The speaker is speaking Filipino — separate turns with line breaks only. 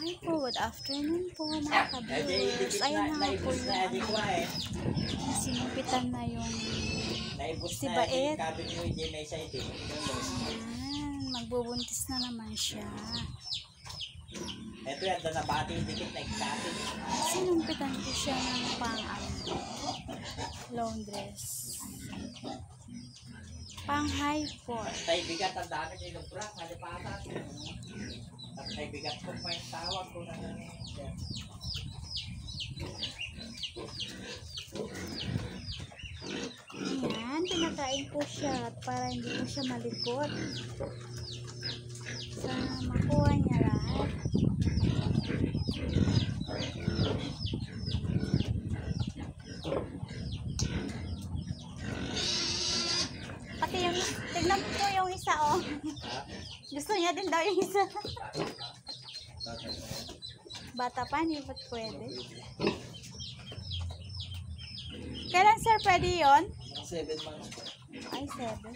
Hi po, good afternoon po mga ka-viewers. Ayun na po yung sinupitan na yung si Bait. Magbubuntis na naman siya.
Ito yan, doon nabati yung dikit na iksatin.
Sinumpitan ko siya ng laundress. Pang high for.
Tay bigat ang dami niya yung brak, halipatan. At tay bigat ko pa yung tawag ko na lang.
Ayan, pinakain ko siya para hindi ko siya malikot. Sana makuha niya lahat. Pati yung, tignan po yung isa, oh. Gusto niya din daw yung isa. Bata pa, hindi ba't pwede? Kailan, sir, pwede yun?
7 months.
Ay, 7.